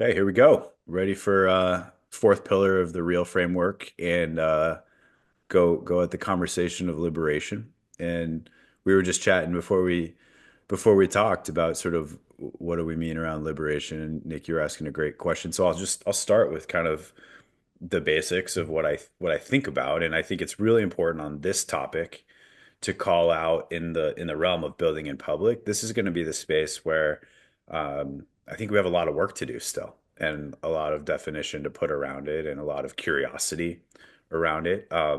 Okay, here we go. Ready for fourth pillar of the real framework and go at the conversation of liberation. And we were just chatting before we talked about sort of what do we mean around liberation. And Nick, you're asking a great question. So I'll start with kind of the basics of what I think about, and I think it's really important on this topic to call out in the realm of building in public. This is going to be the space where I think we have a lot of work to do still, and a lot of definition to put around it, and a lot of curiosity around it. I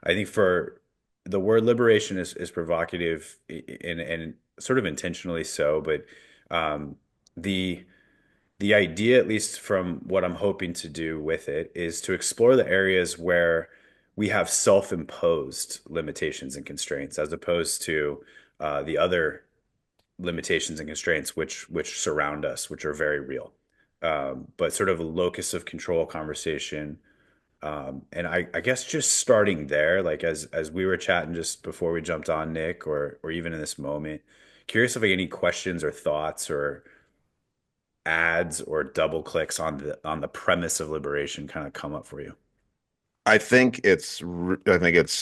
think for the word liberation is provocative and sort of intentionally so, but um, the the idea, at least from what I'm hoping to do with it, is to explore the areas where we have self-imposed limitations and constraints, as opposed to the other limitations and constraints which surround us, which are very real. But sort of a locus of control conversation. And I guess just starting there, like as we were chatting just before we jumped on, Nick, or even in this moment, curious if like any questions or thoughts or ads or double clicks on the premise of liberation kind of come up for you. I think it's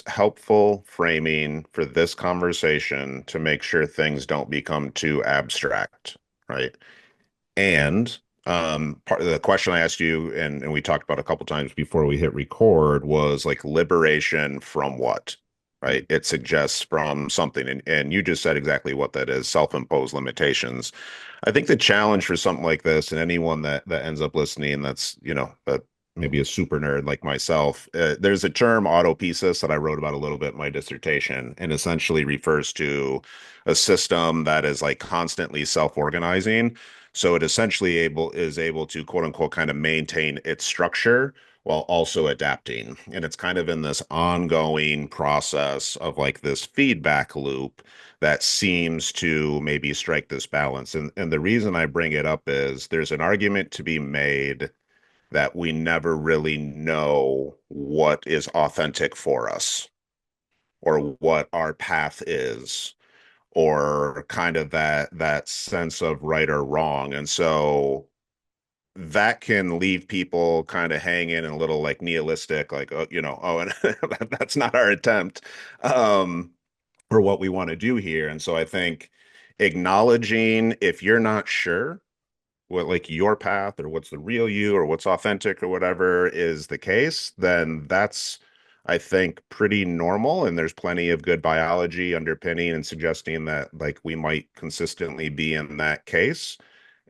helpful framing for this conversation to make sure things don't become too abstract, right? And part of the question I asked you and we talked about a couple times before we hit record was like liberation from what? Right? It suggests from something, and you just said exactly what that is, self-imposed limitations. I think the challenge for something like this, and anyone that ends up listening that's, that maybe a super nerd like myself, there's a term autopoiesis that I wrote about a little bit in my dissertation, and essentially refers to a system that is like constantly self-organizing. So it essentially able to quote unquote kind of maintain its structure while also adapting. And it's kind of in this ongoing process of like this feedback loop that seems to maybe strike this balance. And the reason I bring it up is there's an argument to be made that we never really know what is authentic for us or what our path is or kind of that sense of right or wrong. And so that can leave people kind of hanging and a little like nihilistic, like, oh, and that's not our attempt, um, or what we want to do here. And so I think acknowledging if you're not sure what like your path or what's the real you or what's authentic or whatever is the case, then that's, I think, pretty normal. And there's plenty of good biology underpinning and suggesting that like we might consistently be in that case.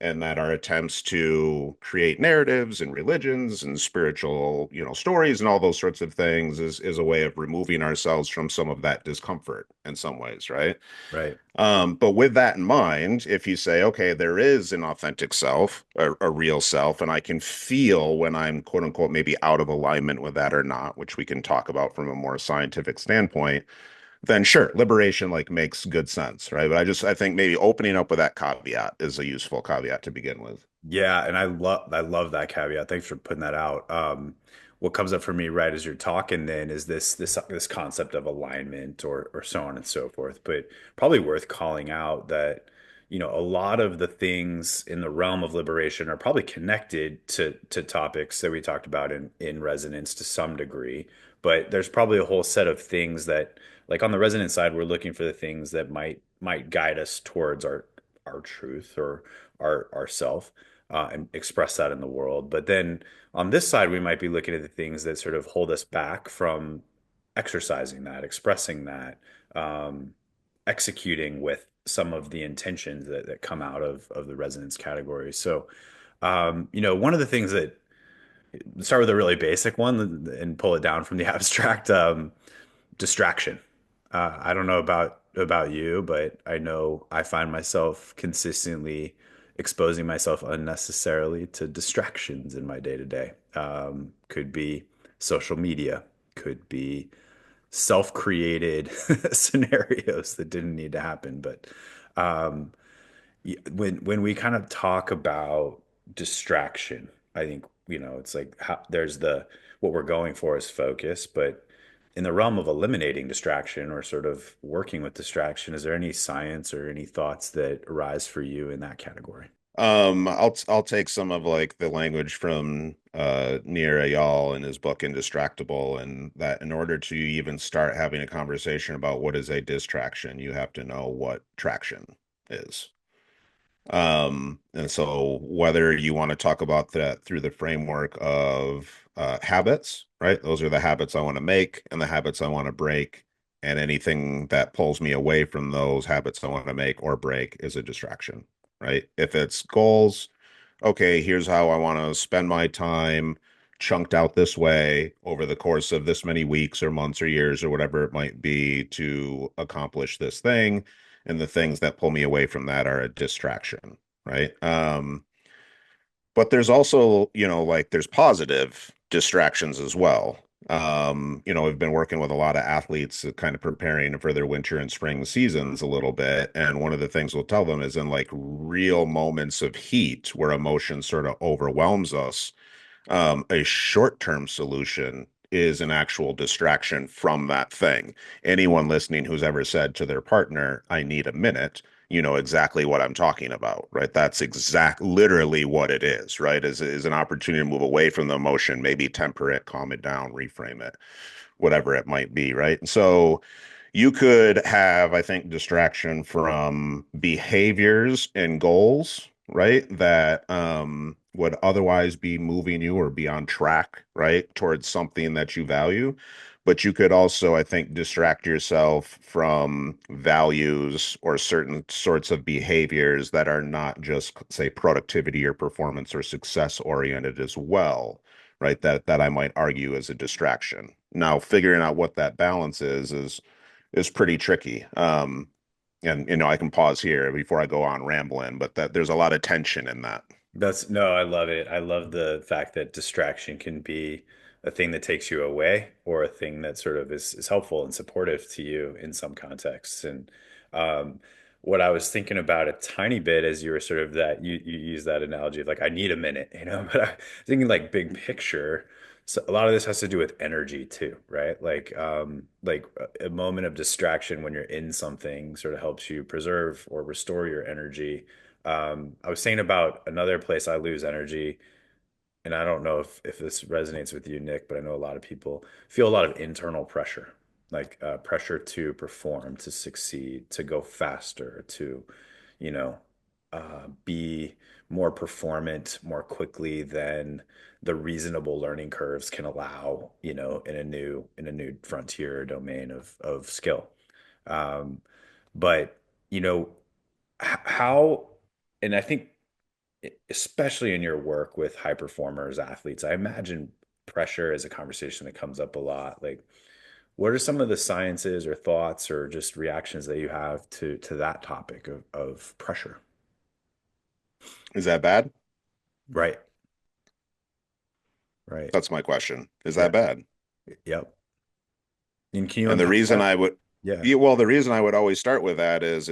And that our attempts to create narratives and religions and spiritual, stories and all those sorts of things is a way of removing ourselves from some of that discomfort in some ways, right? Right. But with that in mind, if you say, okay, there is an authentic self, a real self, and I can feel when I'm quote unquote maybe out of alignment with that or not, which we can talk about from a more scientific standpoint, then sure, liberation like makes good sense, right? But I think maybe opening up with that caveat is a useful caveat to begin with. Yeah, and I love that caveat. Thanks for putting that out. What comes up for me right as you're talking then is this concept of alignment or so on and so forth. But probably worth calling out that, a lot of the things in the realm of liberation are probably connected to topics that we talked about in resonance to some degree. But there's probably a whole set of things that, like on the resonance side, we're looking for the things that might guide us towards our truth or our self and express that in the world. But then on this side, we might be looking at the things that sort of hold us back from exercising that, expressing that, executing with some of the intentions that come out of the resonance category. So, one of the things that start with a really basic one and pull it down from the abstract. Distraction. I don't know about you, but I know I find myself consistently exposing myself unnecessarily to distractions in my day to day. Could be social media, could be self-created scenarios that didn't need to happen. But um, when we kind of talk about distraction, I think, it's like there's the what we're going for is focus, but in the realm of eliminating distraction or sort of working with distraction, is there any science or any thoughts that arise for you in that category? I'll take some of like the language from Nir Eyal in his book Indistractable, and that in order to even start having a conversation about what is a distraction, you have to know what traction is. And so whether you want to talk about that through the framework of habits, right? Those are the habits I want to make and the habits I want to break. And anything that pulls me away from those habits I want to make or break is a distraction, right? If it's goals, okay, here's how I want to spend my time chunked out this way over the course of this many weeks or months or years or whatever it might be to accomplish this thing. And the things that pull me away from that are a distraction, right? But there's also, like there's positive distractions as well. We've been working with a lot of athletes kind of preparing for their winter and spring seasons a little bit. And one of the things we'll tell them is in like real moments of heat where emotion sort of overwhelms us, a short-term solution is an actual distraction from that thing. Anyone listening who's ever said to their partner, I need a minute, you know exactly what I'm talking about, right? That's literally what it is, right? Is an opportunity to move away from the emotion, maybe temper it, calm it down, reframe it, whatever it might be, right? And so you could have, I think, distraction from behaviors and goals, right? That would otherwise be moving you or be on track, right, towards something that you value. But you could also, I think, distract yourself from values or certain sorts of behaviors that are not just, say, productivity or performance or success oriented as well, right? That I might argue is a distraction. Now, figuring out what that balance is pretty tricky. And I can pause here before I go on rambling, but that there's a lot of tension in that. That's no, I love it. I love the fact that distraction can be a thing that takes you away or a thing that sort of is helpful and supportive to you in some contexts. And um, what I was thinking about a tiny bit as you were sort of that you use that analogy of like I need a minute, but I was thinking like big picture. So a lot of this has to do with energy too, right? Like a moment of distraction when you're in something sort of helps you preserve or restore your energy. I was saying about another place I lose energy, and I don't know if this resonates with you, Nick, but I know a lot of people feel a lot of internal pressure, like pressure to perform, to succeed, to go faster, to, you know, be more performant more quickly than the reasonable learning curves can allow, in a new frontier or domain of skill. Um, but you know, how, and I think especially in your work with high performers, athletes, I imagine pressure is a conversation that comes up a lot. Like, what are some of the sciences or thoughts or just reactions that you have to that topic of pressure? Is that bad? Right, right. That's my question. Is Yeah. that bad? Yep. And can you And the unpack reason that? I would, Yeah. yeah, well, the reason I would always start with that is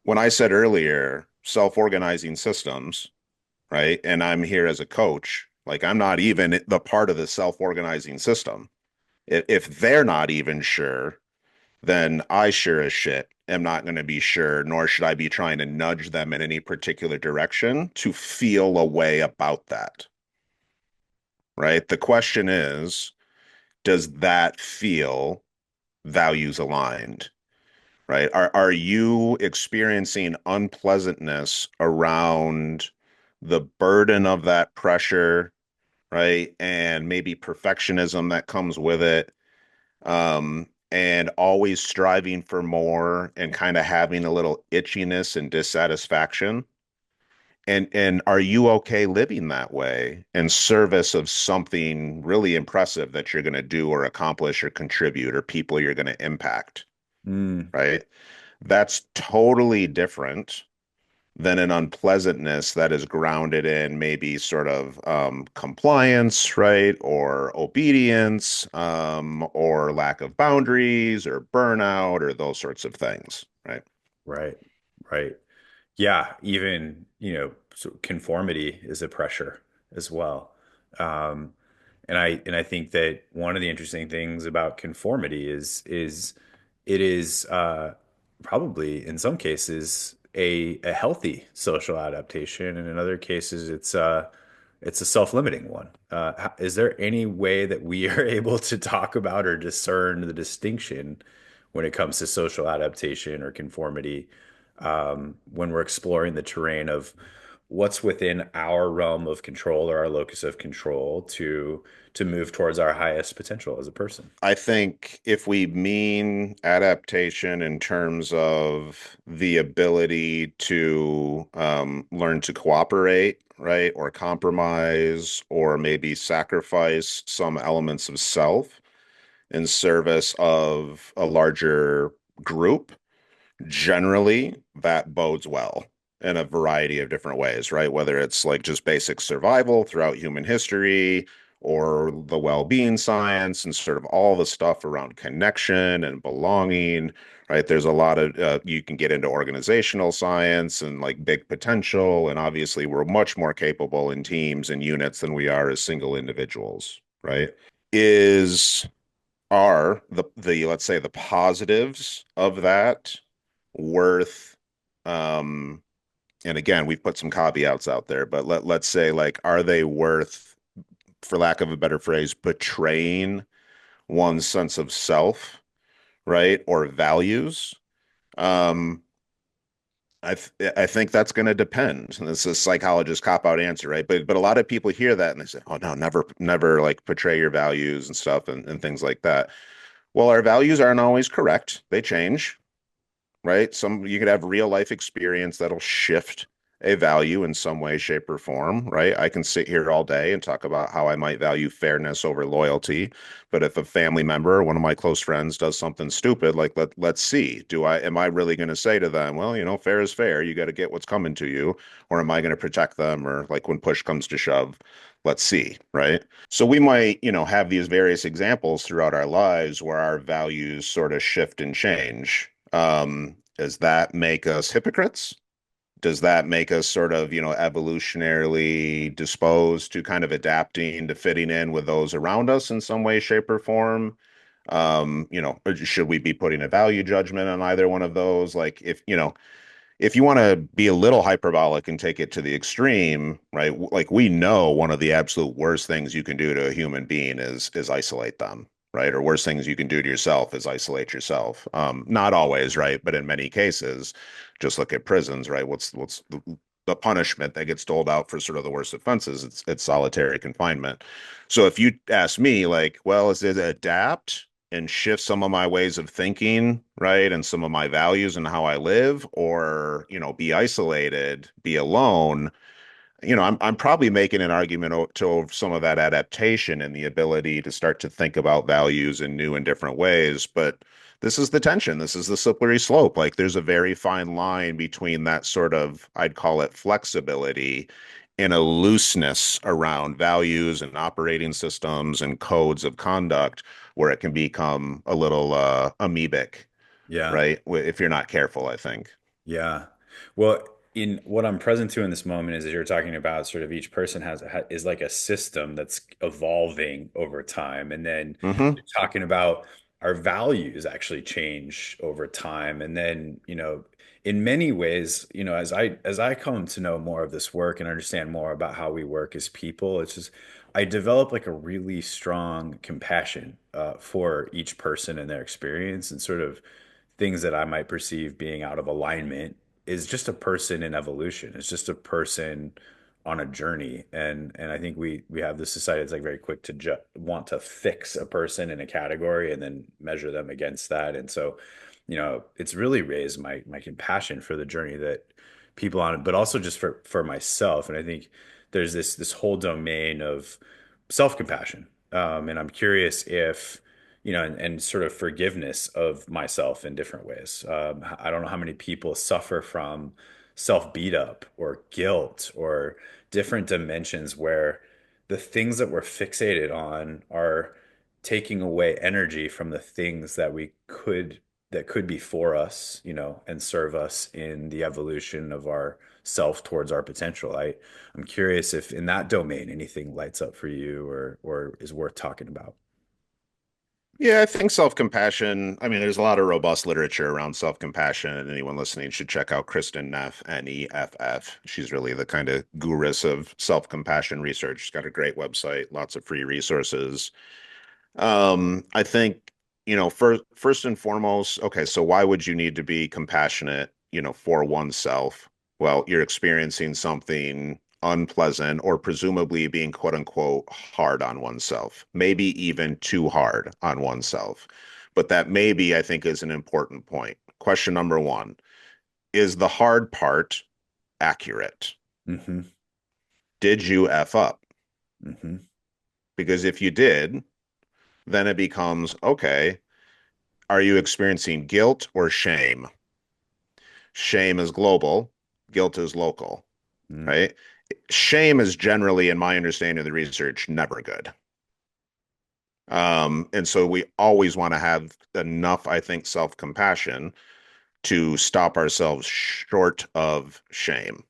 when I said earlier, self-organizing systems, right? And I'm here as a coach, like I'm not even the part of the self-organizing system. If they're not even sure, then I sure as shit am not going to be sure, nor should I be trying to nudge them in any particular direction to feel a way about that, right? The question is, does that feel values aligned, right? Are you experiencing unpleasantness around the burden of that pressure, right? And maybe perfectionism that comes with it, and always striving for more and kind of having a little itchiness and dissatisfaction. And are you okay living that way in service of something really impressive that you're going to do or accomplish or contribute or people you're going to impact, Mm, right? That's totally different than an unpleasantness that is grounded in maybe sort of compliance, right? Or obedience, or lack of boundaries, or burnout, or those sorts of things, right? right. Right. Yeah, even, so conformity is a pressure as well. Um, and I think that one of the interesting things about conformity is it is probably in some cases a healthy social adaptation, and in other cases, it's a self-limiting one. Is there any way that we are able to talk about or discern the distinction when it comes to social adaptation or conformity, when we're exploring the terrain of what's within our realm of control or our locus of control to move towards our highest potential as a person? I think if we mean adaptation in terms of the ability to learn to cooperate, right, or compromise, or maybe sacrifice some elements of self in service of a larger group, generally that bodes well in a variety of different ways, right? Whether it's like just basic survival throughout human history or the well-being science and sort of all the stuff around connection and belonging, right? There's a lot of you can get into organizational science and like big potential, and obviously we're much more capable in teams and units than we are as single individuals, right? Is are the let's say the positives of that worth um and again we've put some caveats out there, but let's say like are they worth, for lack of a better phrase, betraying one's sense of self, right, or values? um I think that's going to depend. And this is a psychologist cop out answer, right? But a lot of people hear that and they say, "Oh no, never like portray your values and stuff and things like that." Well, our values aren't always correct. They change, right? Some you could have real life experience that'll shift a value in some way, shape, or form, right? I can sit here all day and talk about how I might value fairness over loyalty, but if a family member or one of my close friends does something stupid, like let's see, do I am I really going to say to them, well, fair is fair, you got to get what's coming to you, or am I going to protect them, or like when push comes to shove, let's see, right? So we might, have these various examples throughout our lives where our values sort of shift and change. Does that make us hypocrites? Does that make us sort of, evolutionarily disposed to kind of adapting to fitting in with those around us in some way, shape, or form? Should we be putting a value judgment on either one of those? Like if you want to be a little hyperbolic and take it to the extreme, right? Like we know one of the absolute worst things you can do to a human being is isolate them, right? Or worst things you can do to yourself is isolate yourself. Not always, right? But in many cases, just look at prisons, right? What's the punishment that gets doled out for sort of the worst offenses? It's solitary confinement. So if you ask me, like, well, is it adapt and shift some of my ways of thinking, right? And some of my values and how I live, or, be isolated, be alone. I'm probably making an argument to some of that adaptation and the ability to start to think about values in new and different ways. But this is the tension. This is the slippery slope. Like there's a very fine line between that sort of, I'd call it flexibility, and a looseness around values and operating systems and codes of conduct where it can become a little amoebic, Yeah. right? If you're not careful, I think. Yeah. Well, in what I'm present to in this moment is that you're talking about sort of each person is like a system that's evolving over time. And then Hmm. you're talking about our values actually change over time. And then, in many ways, as I come to know more of this work and understand more about how we work as people, it's just I develop like a really strong compassion for each person and their experience and sort of things that I might perceive being out of alignment is just a person in evolution. It's just a person on a journey. And I think we have this society that's like very quick to ju want to fix a person in a category and then measure them against that. And so, it's really raised my compassion for the journey that people on, but also just for myself. And I think there's this whole domain of self-compassion. And I'm curious if and sort of forgiveness of myself in different ways. I don't know how many people suffer from self beat up or guilt or different dimensions where the things that we're fixated on are taking away energy from the things that could be for us, and serve us in the evolution of our self towards our potential. I'm curious if in that domain anything lights up for you or is worth talking about. Yeah, I think self-compassion. I mean, there's a lot of robust literature around self-compassion, and anyone listening should check out Kristen Neff, Neff. She's really the kind of guru of self-compassion research. She's got a great website, lots of free resources. I think, first and foremost, okay, so why would you need to be compassionate, for oneself? Well, you're experiencing something unpleasant or presumably being quote unquote hard on oneself, maybe even too hard on oneself. But that maybe I think is an important point. Question number one, is the hard part accurate? Hmm. Did you F up? Hmm. Because if you did, then it becomes okay. Are you experiencing guilt or shame? Shame is global, guilt is local, Mm. right? Shame is generally, in my understanding of the research, never good. And so we always want to have enough, I think, self-compassion to stop ourselves short of shame.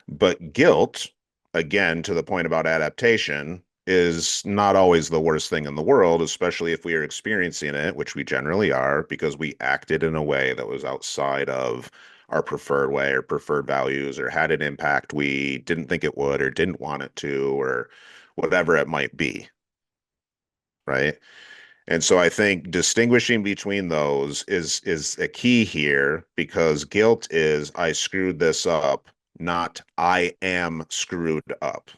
But guilt, again, to the point about adaptation, is not always the worst thing in the world, especially if we are experiencing it, which we generally are, because we acted in a way that was outside of our preferred way or preferred values or had an impact we didn't think it would or didn't want it to or whatever it might be, right? And so I think distinguishing between those is a key here because guilt is I screwed this up, not I am screwed up,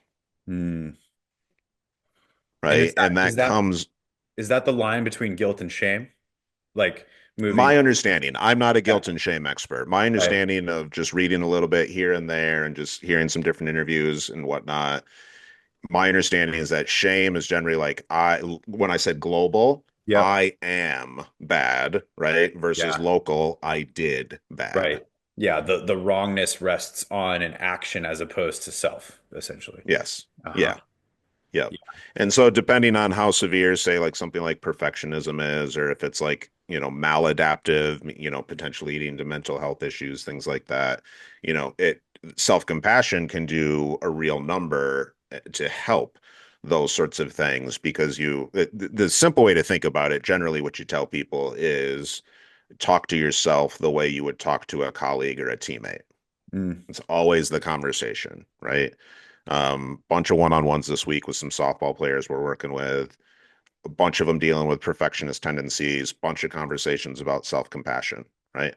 Mm. And right? And that comes is that the line between guilt and shame? Like moving, my understanding. I'm not a yeah, guilt and shame expert. My right. understanding of just reading a little bit here and there and just hearing some different interviews and whatnot. My understanding is that shame is generally like when I said global, Yep. I am bad, right? Versus Yeah. local, I did bad. Right. Yeah. The wrongness rests on an action as opposed to self, essentially. Yes. Uh-huh. Yeah. Yep. Yeah. And so depending on how severe, say like something like perfectionism is, or if it's like, maladaptive, potentially leading to mental health issues, things like that, it self-compassion can do a real number to help those sorts of things because the simple way to think about it, generally what you tell people is talk to yourself the way you would talk to a colleague or a teammate. Mm. It's always the conversation, right? Bunch of one-on-ones this week with some softball players we're working with, a bunch of them dealing with perfectionist tendencies, bunch of conversations about self-compassion, right?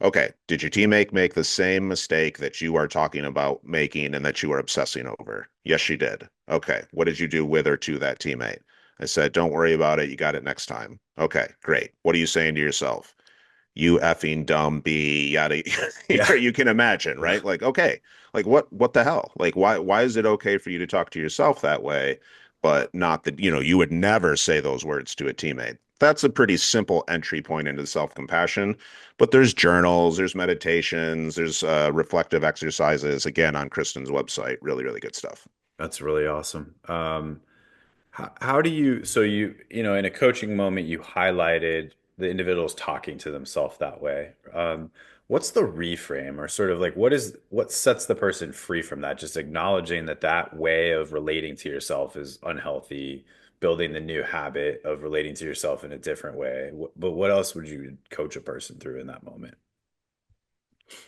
Okay, did your teammate make the same mistake that you are talking about making and that you are obsessing over? Yes, she did. Okay, what did you do with or to that teammate? I said, don't worry about it. You got it next time. Okay, great. What are you saying to yourself? You effing dumb B, yada. Yeah. You can imagine, right? Like, okay, like what the hell? Like, why is it okay for you to talk to yourself that way, but not that, you would never say those words to a teammate? That's a pretty simple entry point into self-compassion. But there's journals, there's meditations, there's reflective exercises, again, on Kristen's website. Really, really good stuff. That's really awesome. How do you, so in a coaching moment, you highlighted the individuals talking to themselves that way. What's the reframe or sort of like what sets the person free from that? Just acknowledging that that way of relating to yourself is unhealthy, building the new habit of relating to yourself in a different way. But what else would you coach a person through in that moment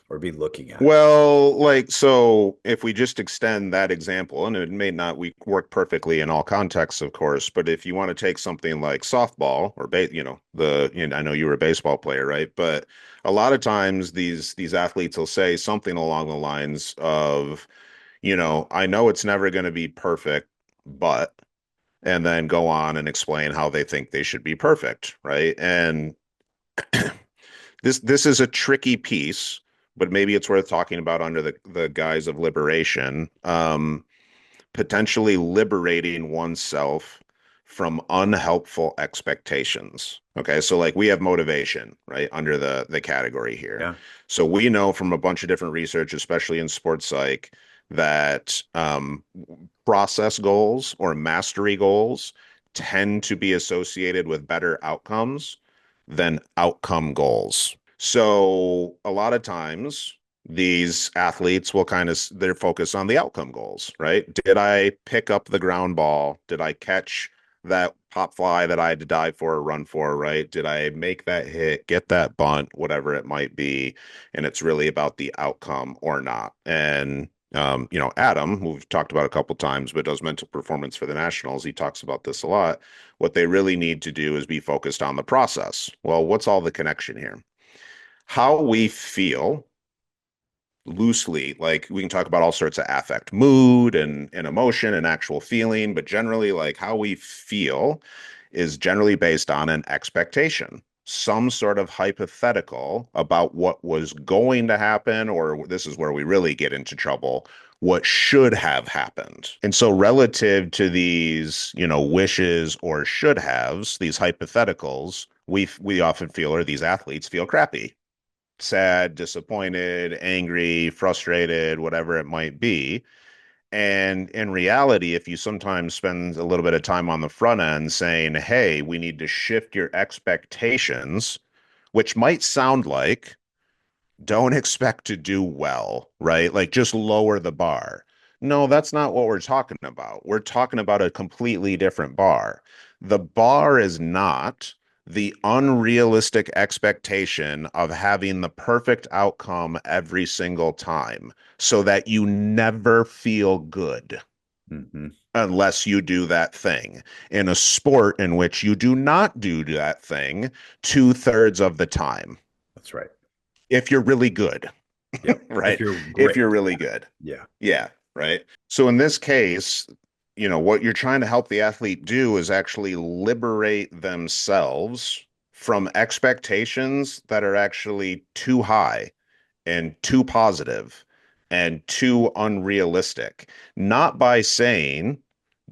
or be looking at? Well, like, so if we just extend that example, and it may not work perfectly in all contexts, of course, but if you want to take something like softball or I know you were a baseball player, right? But a lot of times these athletes will say something along the lines of, I know it's never going to be perfect, but, and then go on and explain how they think they should be perfect, right? And this is a tricky piece, but maybe it's worth talking about under the guise of liberation. Potentially liberating oneself from unhelpful expectations. Okay, so like we have motivation, right, under the category here. Yeah. So we know from a bunch of different research, especially in sports psych, that process goals or mastery goals tend to be associated with better outcomes than outcome goals. So a lot of times these athletes will they're focused on the outcome goals, right? Did I pick up the ground ball? Did I catch that pop fly that I had to dive for or run for, right? Did I make that hit, get that bunt, whatever it might be? And it's really about the outcome or not. And Adam, who we've talked about a couple times, but does mental performance for the Nationals, he talks about this a lot. What they really need to do is be focused on the process. Well, what's all the connection here? How we feel loosely, like we can talk about all sorts of affect, mood and emotion and actual feeling, but generally like how we feel is generally based on an expectation, some sort of hypothetical about what was going to happen, or this is where we really get into trouble, what should have happened. And so relative to these, wishes or should haves, these hypotheticals, we often feel, or these athletes feel crappy, sad, disappointed, angry, frustrated, whatever it might be. And in reality, if you sometimes spend a little bit of time on the front end saying, hey, we need to shift your expectations, which might sound like don't expect to do well, right? Like just lower the bar. No, that's not what we're talking about. We're talking about a completely different bar. The bar is not the unrealistic expectation of having the perfect outcome every single time so that you never feel good Hmm. unless you do that thing in a sport in which you do not do that thing 2/3 of the time That's right. if you're really good. Yep. If Right? you're If great. you're really good. Yeah. Yeah, right. So in this case, what you're trying to help the athlete do is actually liberate themselves from expectations that are actually too high and too positive and too unrealistic. Not by saying,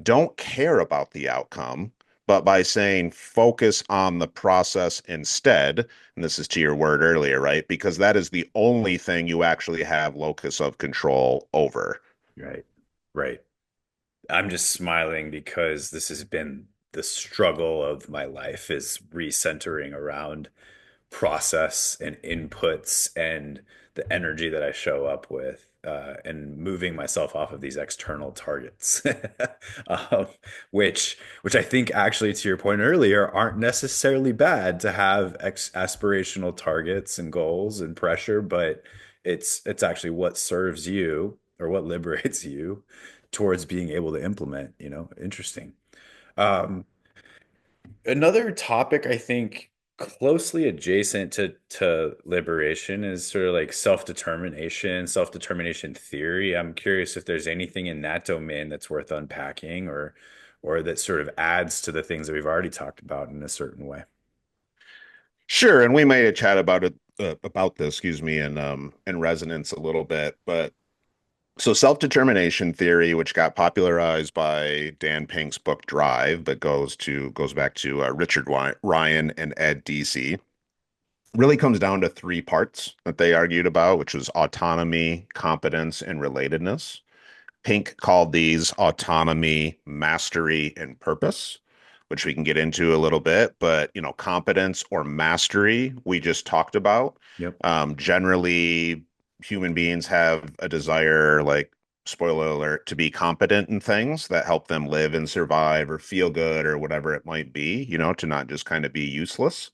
don't care about the outcome, but by saying focus on the process instead. And this is to your word earlier, right? Because that is the only thing you actually have locus of control over. Right. Right. I'm just smiling because this has been the struggle of my life is recentering around process and inputs and the energy that I show up with, and moving myself off of these external targets, um, which I think actually, to your point earlier, aren't necessarily bad to have aspirational targets and goals and pressure, but it's actually what serves you or what liberates you towards being able to implement, interesting. Um, Another topic I think closely adjacent to liberation is sort of like self-determination, self-determination theory. I'm curious if there's anything in that domain that's worth unpacking or that sort of adds to the things that we've already talked about in a certain way. Sure, and we may chat about it about this, excuse me, in resonance a little bit, but so self-determination theory, which got popularized by Dan Pink's book Drive, but goes back to Ryan and Ed Deci, really comes down to three parts that they argued about, which was autonomy, competence, and relatedness. Pink called these autonomy, mastery, and purpose, which we can get into a little bit. But, competence or mastery, we just talked about. Yep. Generally, human beings have a desire, like, spoiler alert, to be competent in things that help them live and survive or feel good or whatever it might be, to not just kind of be useless.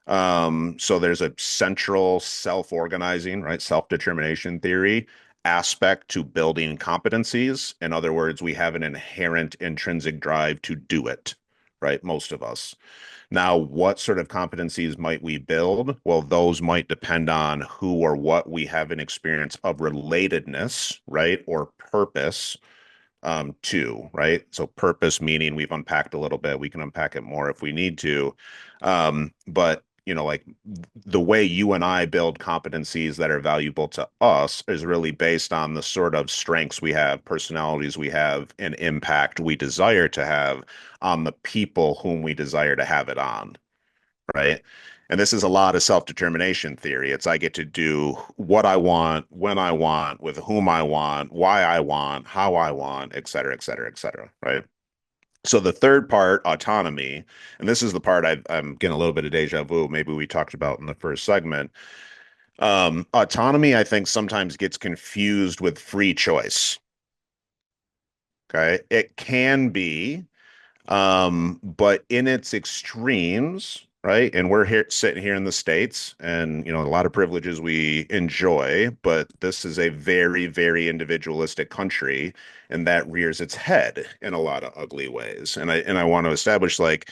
So there's a central self-organizing, right, self-determination theory aspect to building competencies. In other words, we have an inherent intrinsic drive to do it, right? Most of us. Now, what sort of competencies might we build? Well, those might depend on who or what we have an experience of relatedness, right? Or purpose too, right? So purpose meaning we've unpacked a little bit. We can unpack it more if we need to. But like the way you and I build competencies that are valuable to us is really based on the sort of strengths we have, personalities we have, and impact we desire to have on the people whom we desire to have it on, right? And this is a lot of self-determination theory. It's I get to do what I want, when I want, with whom I want, why I want, how I want, et cetera, et cetera, et cetera, right? So the third part, autonomy, and this is the part I'm getting a little bit of deja vu, maybe we talked about in the first segment. Autonomy, I think, sometimes gets confused with free choice. Okay. It can be But in its extremes, right? And we're here sitting here in the States, and a lot of privileges we enjoy, but this is a very, very individualistic country, and that rears its head in a lot of ugly ways. And I want to establish like,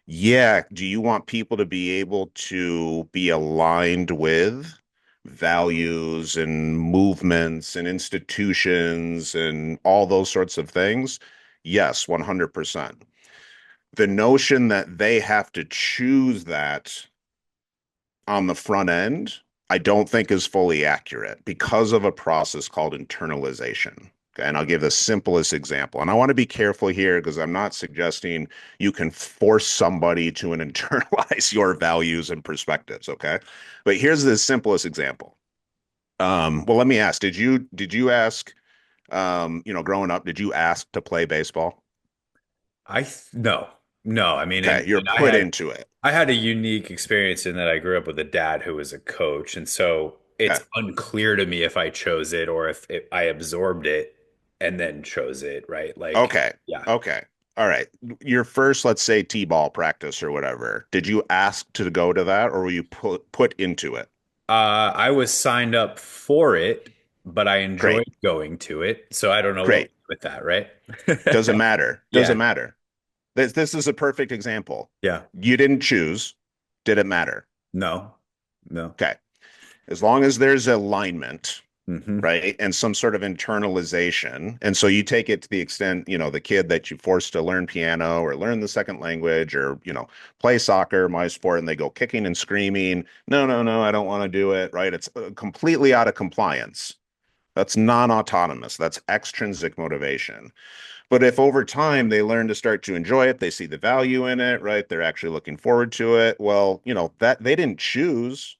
yeah, do you want people to be able to be aligned with values and movements and institutions and all those sorts of things? Yes, 100%. The notion that they have to choose that on the front end, I don't think is fully accurate because of a process called internalization. Okay, and I'll give the simplest example. And I want to be careful here because I'm not suggesting you can force somebody to internalize your values and perspectives. Okay. But here's the simplest example. Well, let me ask, did you ask, growing up, did you ask to play baseball? No, no. I mean, Okay, you're and put into it. I had a unique experience in that I grew up with a dad who was a coach, and so it's Okay. unclear to me if I chose it or if I absorbed it and then chose it, right? Like, Okay. yeah. Okay. All right. Your first, let's say, T-ball practice or whatever. Did you ask to go to that or were you put into it? I was signed up for it, but I Great. enjoyed going to it, so I don't know what Great. with that, right? Doesn't matter. Yeah, Doesn't matter. This is a perfect example. yeah. You didn't choose. Did it matter? No, no. Okay. As long as there's alignment, Hmm. right? And some sort of internalization. And so you take it to the extent, the kid that you force to learn piano or learn the second language or, play soccer, my sport, and they go kicking and screaming, no, no, no, I don't want to do it, right? It's completely out of compliance. That's non-autonomous. That's extrinsic motivation. But if over time they learn to start to enjoy it, they see the value in it, right? They're actually looking forward to it. Well, that they didn't choose,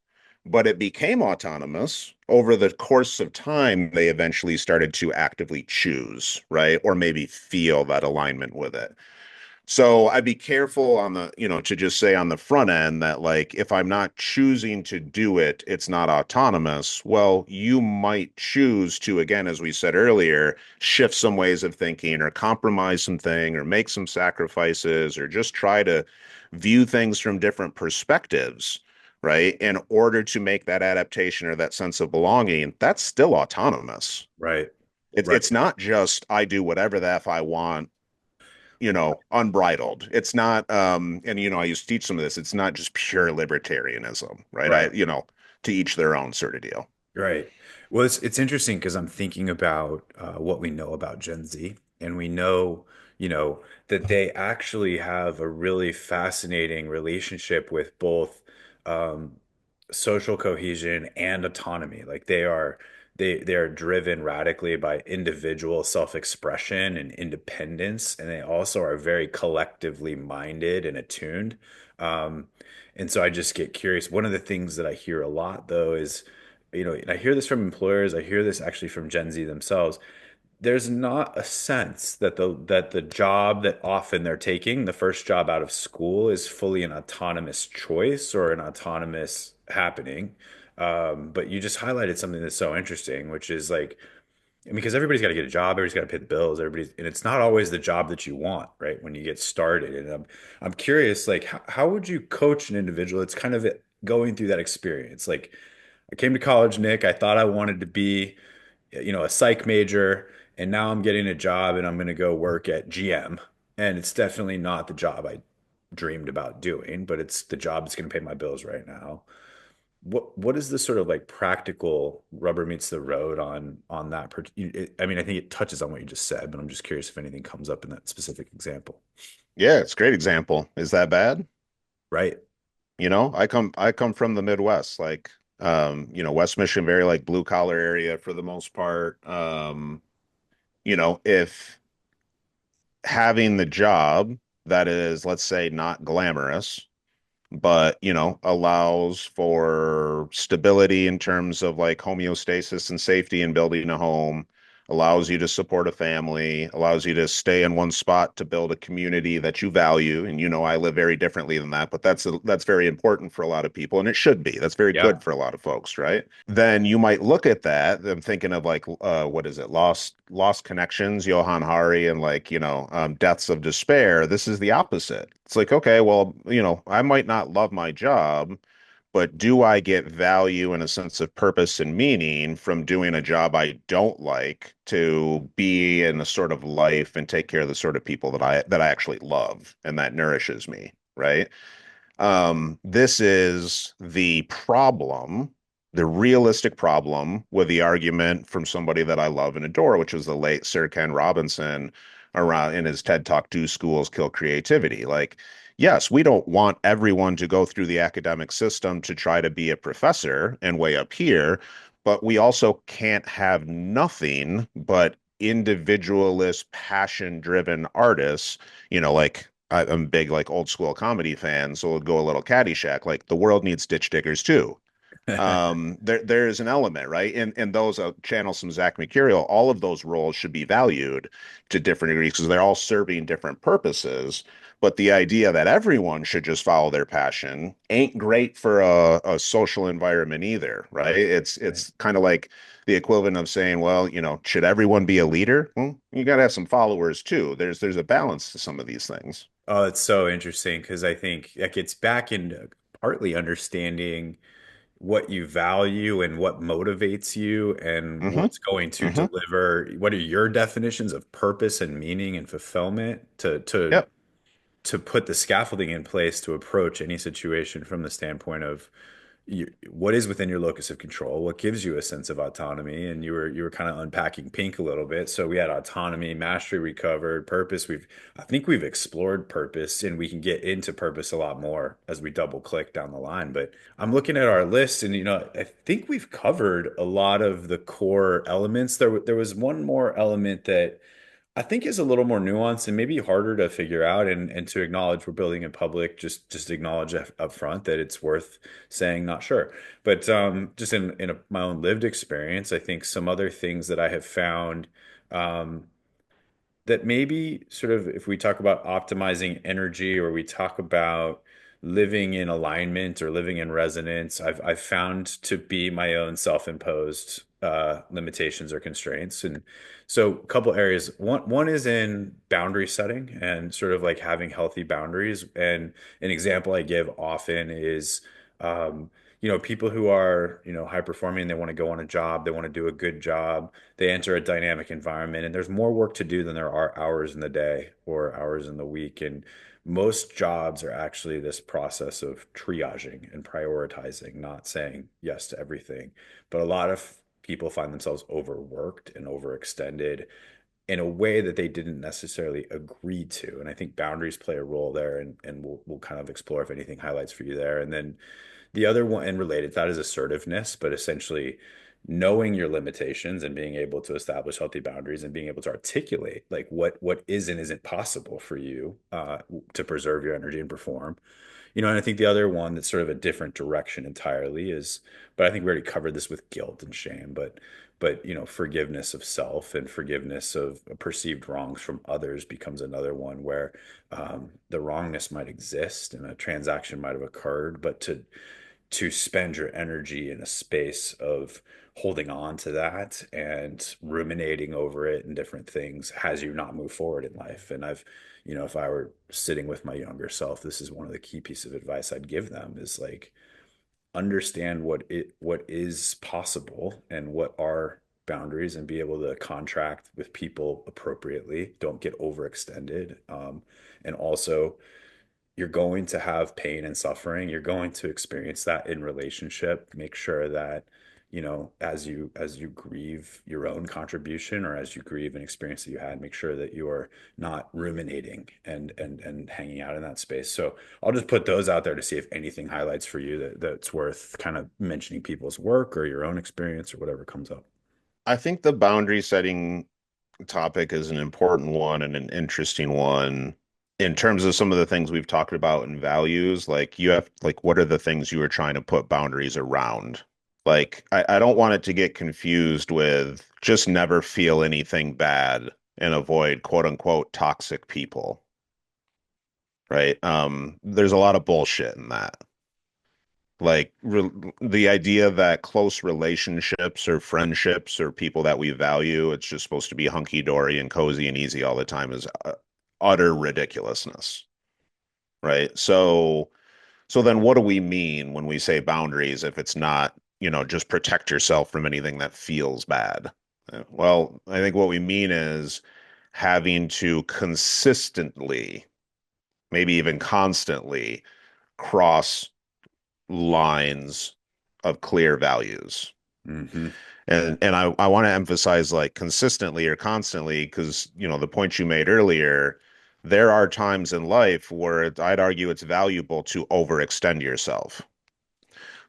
but it became autonomous. Over the course of time, they eventually started to actively choose, right? Or maybe feel that alignment with it. So I'd be careful on to just say on the front end that like if I'm not choosing to do it, it's not autonomous. Well, you might choose to, again, as we said earlier, shift some ways of thinking or compromise something or make some sacrifices or just try to view things from different perspectives, right? In order to make that adaptation or that sense of belonging, that's still autonomous. Right, It's right, it's not just I do whatever the F I want, unbridled. It's not, and I used to teach some of this. It's not just pure libertarianism, right? right. To each their own sort of deal. Right. Well, it's interesting because I'm thinking about what we know about Gen Z, and we know, that they actually have a really fascinating relationship with both um, social cohesion and autonomy. Like they are driven radically by individual self-expression and independence, and they also are very collectively minded and attuned. Um, and so I just get curious. One of the things that I hear a lot, though, is and I hear this from employers, I hear this actually from Gen Z themselves. There's not a sense that the job that often they're taking, the first job out of school, is fully an autonomous choice or an autonomous happening. But you just highlighted something that's so interesting, which is like, because everybody's got to get a job, everybody's got to pay the bills, and it's not always the job that you want, right? When you get started. And I'm curious, like, how would you coach an individual? It's kind of going through that experience. Like, I came to college, Nick. I thought I wanted to be, a psych major, and now I'm getting a job and I'm going to go work at GM. And it's definitely not the job I dreamed about doing, but it's the job that's going to pay my bills right now. What is the sort of like practical rubber meets the road on that? I mean, I think it touches on what you just said, but I'm just curious if anything comes up in that specific example. Yeah, it's a great example. Is that bad? Right. I come from the Midwest, like West Michigan, very like blue collar area for the most part. If having the job that is, let's say, not glamorous, but allows for stability in terms of like homeostasis and safety and building a home, allows you to support a family, allows you to stay in one spot to build a community that you value. And you know, I live very differently than that, but that's very important for a lot of people, and it should be. That's very Yeah. good for a lot of folks, right? Then you might look at that. I'm thinking of like what is it? Lost Connections, Johann Hari, and like, Deaths of Despair. This is the opposite. It's like, okay, well, I might not love my job, but do I get value and a sense of purpose and meaning from doing a job I don't like to be in a sort of life and take care of the sort of people that I actually love and that nourishes me, right? This is the problem, the realistic problem with the argument from somebody that I love and adore, which was the late Sir Ken Robinson around in his TED Talk, Do Schools Kill Creativity? Like, yes, we don't want everyone to go through the academic system to try to be a professor and way up here, but we also can't have nothing but individualist, passion-driven artists, like I'm big like old school comedy fan, so we'll go a little Caddyshack. Like the world needs ditch diggers too. There's an element, right? And those channel some Zach Mercurial, all of those roles should be valued to different degrees because they're all serving different purposes. But the idea that everyone should just follow their passion ain't great for a social environment either, right? Right. It's kind of like the equivalent of saying, well, should everyone be a leader? Well, you got to have some followers too. There's a balance to some of these things. Oh, it's so interesting because I think that gets back into partly understanding what you value and what motivates you and Hmm. what's going to Hmm. deliver. What are your definitions of purpose and meaning and fulfillment Yep. to put the scaffolding in place to approach any situation from the standpoint of what is within your locus of control, what gives you a sense of autonomy, and you were kind of unpacking pink a little bit. So we had autonomy, mastery, we covered purpose. I think we've explored purpose, and we can get into purpose a lot more as we double click down the line. But I'm looking at our list, and I think we've covered a lot of the core elements. There was one more element that I think is a little more nuanced and maybe harder to figure out and to acknowledge we're building in public, just acknowledge up front that it's worth saying not sure. But just in my own lived experience, I think some other things that I have found um, that maybe sort of if we talk about optimizing energy or we talk about living in alignment or living in resonance, I've found to be my own self-imposed limitations or constraints. And so a couple areas. One is in boundary setting and sort of like having healthy boundaries. And an example I give often is um, people who are, high performing, they want to go on a job, they want to do a good job, they enter a dynamic environment, and there's more work to do than there are hours in the day or hours in the week. And most jobs are actually this process of triaging and prioritizing, not saying yes to everything. But a lot of people find themselves overworked and overextended in a way that they didn't necessarily agree to. And I think boundaries play a role there, and we'll kind of explore if anything highlights for you there. And then the other one, and related to that, is assertiveness, but essentially knowing your limitations and being able to establish healthy boundaries and being able to articulate like what is and isn't possible for you to preserve your energy and perform. And I think the other one that's sort of a different direction entirely is, but I think we already covered this with guilt and shame, but forgiveness of self and forgiveness of perceived wrongs from others becomes another one where the wrongness might exist and a transaction might have occurred, but to spend your energy in a space of holding on to that and ruminating over it and different things has you not move forward in life. And if I were sitting with my younger self, this is one of the key pieces of advice I'd give them is like understand what is possible and what are boundaries and be able to contract with people appropriately. Don't get overextended. And also you're going to have pain and suffering. You're going to experience that in relationship. Make sure that, as you grieve your own contribution or as you grieve an experience that you had, make sure that you are not ruminating and hanging out in that space. So I'll just put those out there to see if anything highlights for you that's worth kind of mentioning people's work or your own experience or whatever comes up. I think the boundary setting topic is an important one and an interesting one in terms of some of the things we've talked about in values. Like you have, like, what are the things you are trying to put boundaries around? Like, I don't want it to get confused with just never feel anything bad and avoid quote unquote toxic people, right? There's a lot of bullshit in that. Like re the idea that close relationships or friendships or people that we value, it's just supposed to be hunky dory and cozy and easy all the time is utter ridiculousness, right? So then what do we mean when we say boundaries if it's not, just protect yourself from anything that feels bad? Well, I think what we mean is having to consistently, maybe even constantly, cross lines of clear values. Hmm. And I want to emphasize like consistently or constantly because, the point you made earlier, there are times in life where I'd argue it's valuable to overextend yourself,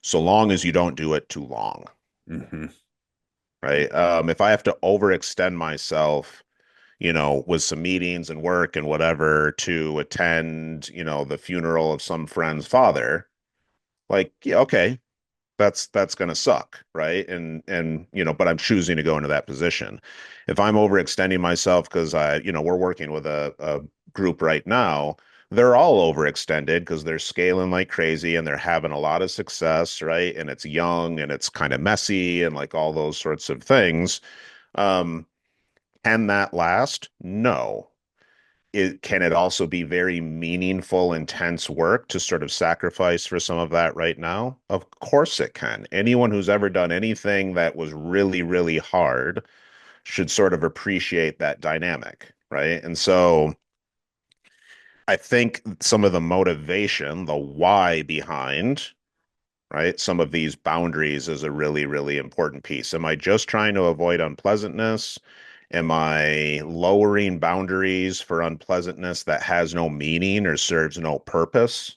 so long as you don't do it too long, Hmm. right? If I have to overextend myself, with some meetings and work and whatever to attend, the funeral of some friend's father, like, yeah, okay, that's going to suck, right? And but I'm choosing to go into that position. If I'm overextending myself because we're working with a group right now, they're all overextended because they're scaling like crazy and they're having a lot of success, right? And it's young and it's kind of messy and like all those sorts of things. Um, can that last? No. Can it also be very meaningful, intense work to sort of sacrifice for some of that right now? Of course it can. Anyone who's ever done anything that was really, really hard should sort of appreciate that dynamic, right? And so I think some of the motivation, the why behind, right, some of these boundaries is a really, really important piece. Am I just trying to avoid unpleasantness? Am I lowering boundaries for unpleasantness that has no meaning or serves no purpose?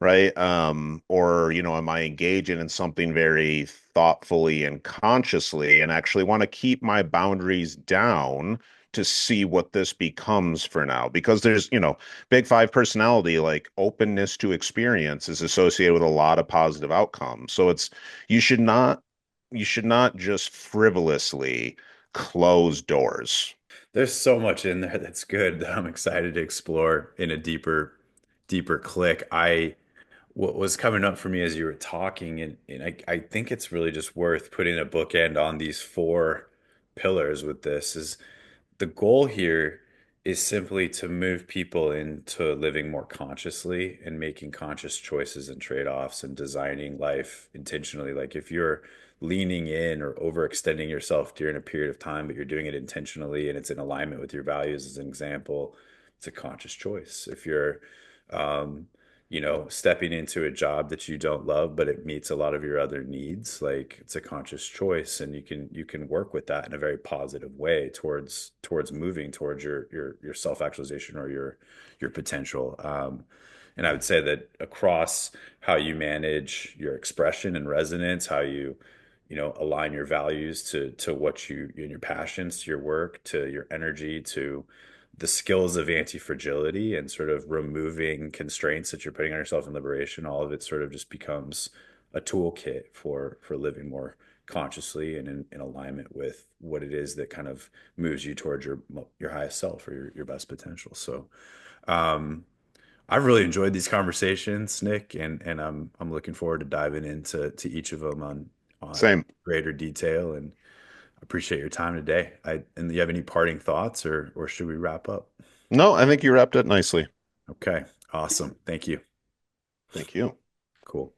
Right? Or, am I engaging in something very thoughtfully and consciously and actually want to keep my boundaries down to see what this becomes for now? Because there's, big five personality, like openness to experience is associated with a lot of positive outcomes. So you should not, you should not just frivolously close doors. There's so much in there that's good that I'm excited to explore in a deeper click. What was coming up for me as you were talking, and I think it's really just worth putting a bookend on these four pillars with this is the goal here is simply to move people into living more consciously and making conscious choices and trade-offs and designing life intentionally. Like if you're leaning in or overextending yourself during a period of time, but you're doing it intentionally and it's in alignment with your values, as an example, it's a conscious choice. If you're, um, stepping into a job that you don't love, but it meets a lot of your other needs, like it's a conscious choice, and you can work with that in a very positive way towards moving towards your self-actualization or your potential. And I would say that across how you manage your expression and resonance, how you align your values to what you and your passions, to your work, to your energy, to the skills of anti-fragility and sort of removing constraints that you're putting on yourself in liberation, all of it sort of just becomes a toolkit for living more consciously and in alignment with what it is that kind of moves you towards your highest self or your best potential. So um I've really enjoyed these conversations, Nick, and I'm looking forward to diving into each of them on Same. greater detail, and appreciate your time today. And do you have any parting thoughts, or should we wrap up? No, I think you wrapped it nicely. Okay, awesome. Thank you. Thank you. Cool.